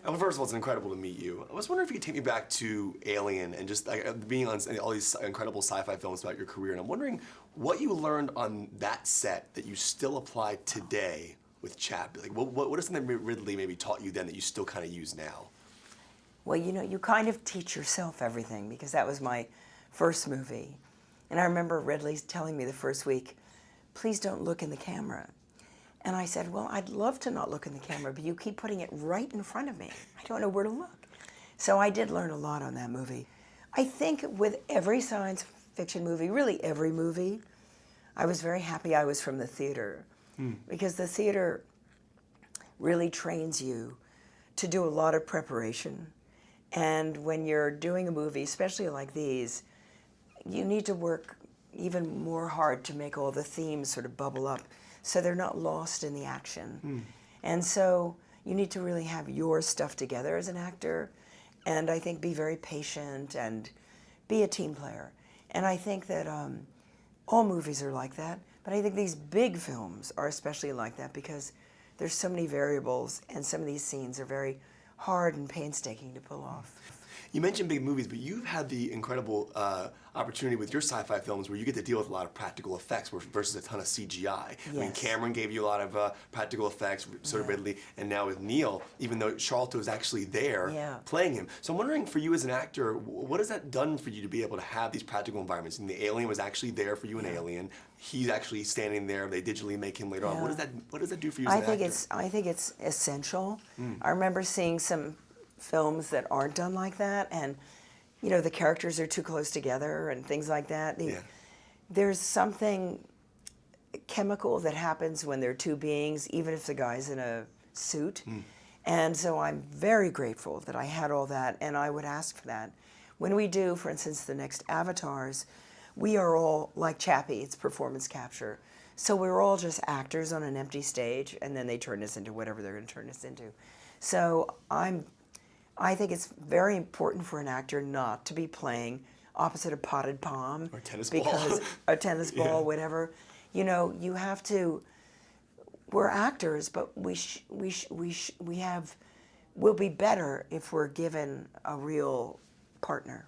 Well, first of all, it's incredible to meet you. I was wondering if you could take me back to Alien and just being on all these incredible sci-fi films about your career. And I'm wondering what you learned on that set that you still apply today with Chappie. Like, what is something that Ridley maybe taught you then that you still kind of use now? Well, you kind of teach yourself everything because that was my first movie. And I remember Ridley telling me the first week, please don't look in the camera. And I said, well, I'd love to not look in the camera, but you keep putting it right in front of me. I don't know where to look. So I did learn a lot on that movie. I think with every science fiction movie, really every movie, I was very happy I was from the theater. Because the theater really trains you to do a lot of preparation. And when you're doing a movie, especially like these, you need to work even more hard to make all the themes sort of bubble up so they're not lost in the action. And so you need to really have your stuff together as an actor, and I think be very patient and be a team player. And I think that all movies are like that, but I think these big films are especially like that because there's so many variables and some of these scenes are very hard and painstaking to pull off. You mentioned big movies, but you've had the incredible opportunity with your sci-fi films where you get to deal with a lot of practical effects versus a ton of CGI. Yes. I mean, Cameron gave you a lot of practical effects, so did Ridley, and now with Neil, even though Charlton was actually there playing him. So I'm wondering, for you as an actor, what has that done for you to be able to have these practical environments? And the alien was actually there for you in Alien. He's actually standing there. They digitally make him later on. What does that do for you as an actor? I think it's essential. I remember seeing some films that aren't done like that, and the characters are too close together and things like that. There's something chemical that happens when there are two beings, even if the guy's in a suit. And so I'm very grateful that I had all that, and I would ask for that. When we do, for instance, the next Avatars, we are all like Chappie, it's performance capture. So we're all just actors on an empty stage, and then they turn us into whatever they're going to turn us into. So I think it's very important for an actor not to be playing opposite a potted palm or tennis because ball. a tennis ball, whatever. You have to. We're actors, but we'll be better if we're given a real partner.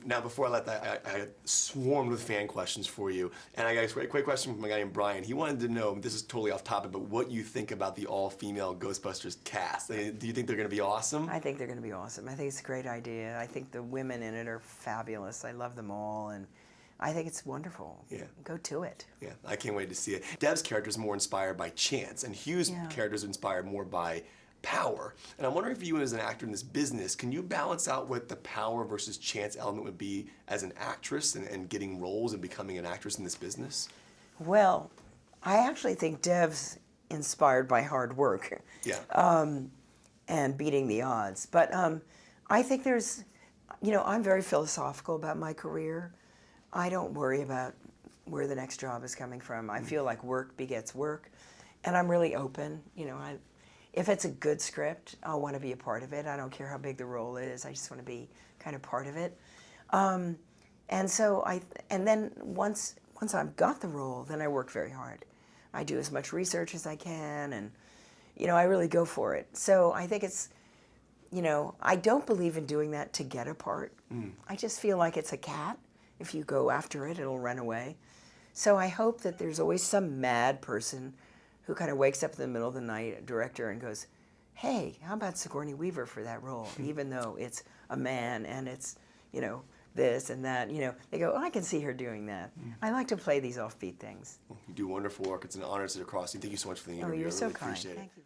Now, before I let that, I swarmed with fan questions for you, and I got a quick question from a guy named Brian. He wanted to know, this is totally off topic, but what you think about the all-female Ghostbusters cast. Do you think they're going to be awesome? I think they're going to be awesome. I think it's a great idea. I think the women in it are fabulous. I love them all, and I think it's wonderful. Yeah. Go to it. Yeah, I can't wait to see it. Dev's character is more inspired by chance, and Hugh's character is inspired more by power. And I'm wondering, for you as an actor in this business, can you balance out what the power versus chance element would be as an actress and getting roles and becoming an actress in this business? Well, I actually think Dev's inspired by hard work. And beating the odds. But I think there's, I'm very philosophical about my career. I don't worry about where the next job is coming from. I feel like work begets work, and I'm really open. If it's a good script, I'll want to be a part of it. I don't care how big the role is. I just want to be kind of part of it. And then once I've got the role, then I work very hard. I do as much research as I can, and I really go for it. So I think it's, I don't believe in doing that to get a part. I just feel like it's a cat. If you go after it, it'll run away. So I hope that there's always some mad person who kind of wakes up in the middle of the night, a director, and goes, hey, how about Sigourney Weaver for that role? Even though it's a man and it's, this and that, they go, oh, I can see her doing that. I like to play these offbeat things. You do wonderful work. It's an honor to sit across you. Thank you so much for the interview. Oh, you're so really kind. Appreciate it. Thank you.